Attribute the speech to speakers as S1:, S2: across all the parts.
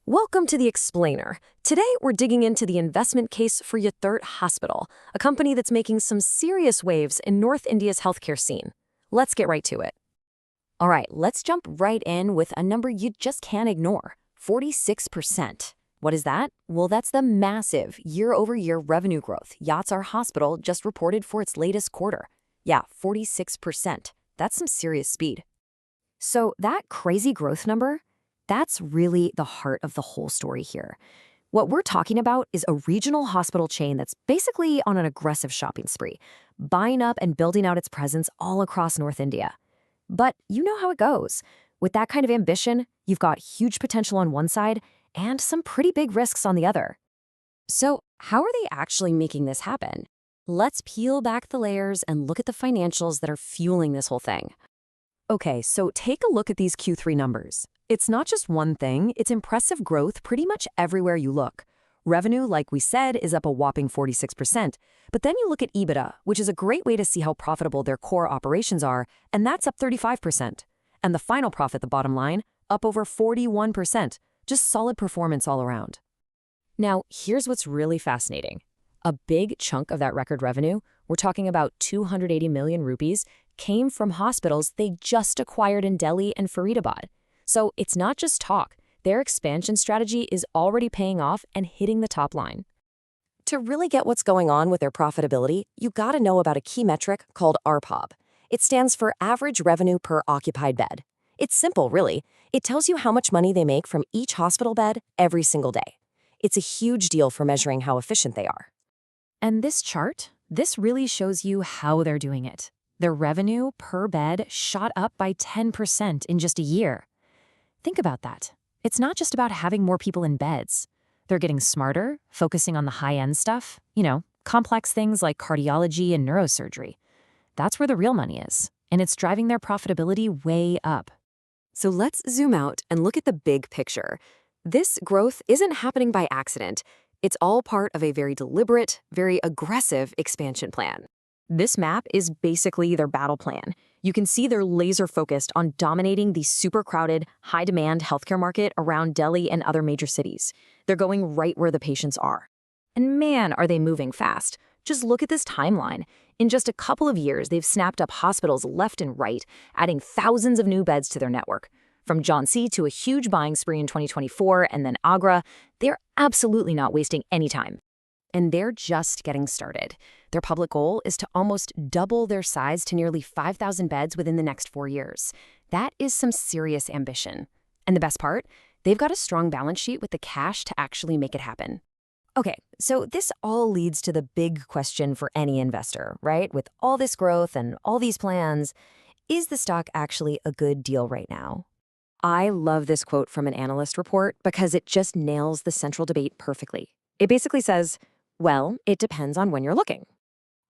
S1: Welcome to The Explainer. Today, we're digging into the investment case for Yatharth Hospital, a company that's making some serious waves in North India's healthcare scene. Let's get right to it.
S2: All right, let's jump right in with a number you just can't ignore, 46%. What is that? Well, that's the massive year-over-year revenue growth Yatharth Hospital just reported for its latest quarter. Yeah, 46%. That's some serious speed. So that crazy growth number, that's really the heart of the whole story here. What we're talking about is a regional hospital chain that's basically on an aggressive shopping spree, buying up and building out its presence all across North India. But you know how it goes. With that kind of ambition, you've got huge potential on one side and some pretty big risks on the other. So how are they actually making this happen? Let's peel back the layers and look at the financials that are fueling this whole thing. Okay, so take a look at these Q3 numbers. It's not just one thing, it's impressive growth pretty much everywhere you look. Revenue, like we said, is up a whopping 46%. But then you look at EBITDA, which is a great way to see how profitable their core operations are, and that's up 35%. And the final profit, the bottom line, up over 41%. Just solid performance all around. Now, here's what's really fascinating. A big chunk of that record revenue, we're talking about 280 million rupees, came from hospitals they just acquired in Delhi and Faridabad. So it's not just talk. Their expansion strategy is already paying off and hitting the top line.
S3: To really get what's going on with their profitability, you gotta know about a key metric called ARPOB. It stands for Average Revenue Per Occupied Bed. It's simple, really. It tells you how much money they make from each hospital bed every single day. It's a huge deal for measuring how efficient they are.
S2: And this chart, this really shows you how they're doing it. Their revenue per bed shot up by 10% in just a year. Think about that. It's not just about having more people in beds. They're getting smarter, focusing on the high-end stuff, complex things like cardiology and neurosurgery. That's where the real money is, and it's driving their profitability way up.
S1: So let's zoom out and look at the big picture. This growth isn't happening by accident. It's all part of a very deliberate, very aggressive expansion plan. This map is basically their battle plan. You can see they're laser-focused on dominating the super-crowded, high-demand healthcare market around Delhi and other major cities. They're going right where the patients are. And man, are they moving fast. Just look at this timeline. In just a couple of years, they've snapped up hospitals left and right, adding thousands of new beds to their network. From Jhansi to a huge buying spree in 2024 and then Agra, they're absolutely not wasting any time. And they're just getting started. Their public goal is to almost double their size to nearly 5,000 beds within the next 4 years. That is some serious ambition. And the best part? They've got a strong balance sheet with the cash to actually make it happen. Okay, so this all leads to the big question for any investor, right? With all this growth and all these plans, is the stock actually a good deal right now? I love this quote from an analyst report because it just nails the central debate perfectly. It basically says, well, it depends on when you're looking.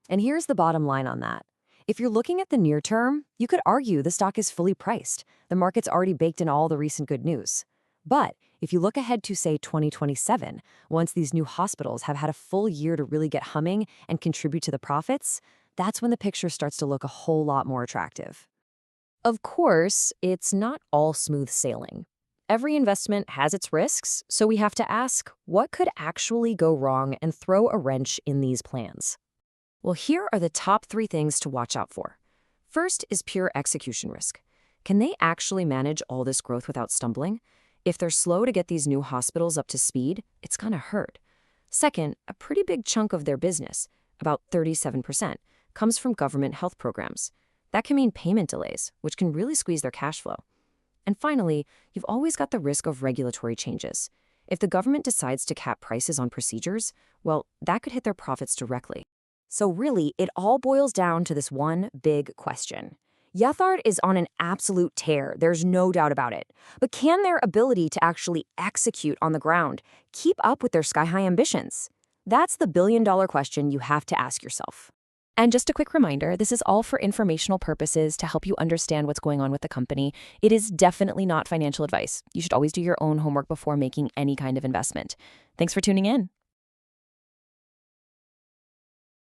S1: And here's the bottom line on that. If you're looking at the near term, you could argue the stock is fully priced. The market's already baked in all the recent good news. But if you look ahead to, say, 2027, once these new hospitals have had a full year to really get humming and contribute to the profits, that's when the picture starts to look a whole lot more attractive. Of course, it's not all smooth sailing. Every investment has its risks, so we have to ask, what could actually go wrong and throw a wrench in these plans? Well, here are the top 3 things to watch out for. First is pure execution risk. Can they actually manage all this growth without stumbling? If they're slow to get these new hospitals up to speed, it's gonna hurt. Second, a pretty big chunk of their business, about 37%, comes from government health programs. That can mean payment delays, which can really squeeze their cash flow. And finally, you've always got the risk of regulatory changes. If the government decides to cap prices on procedures, well, that could hit their profits directly. So really, it all boils down to this one big question. Yatharth is on an absolute tear, there's no doubt about it. But can their ability to actually execute on the ground keep up with their sky-high ambitions? That's the billion-dollar question you have to ask yourself. And just a quick reminder, this is all for informational purposes to help you understand what's going on with the company. It is definitely not financial advice. You should always do your own homework before making any kind of investment. Thanks for tuning in.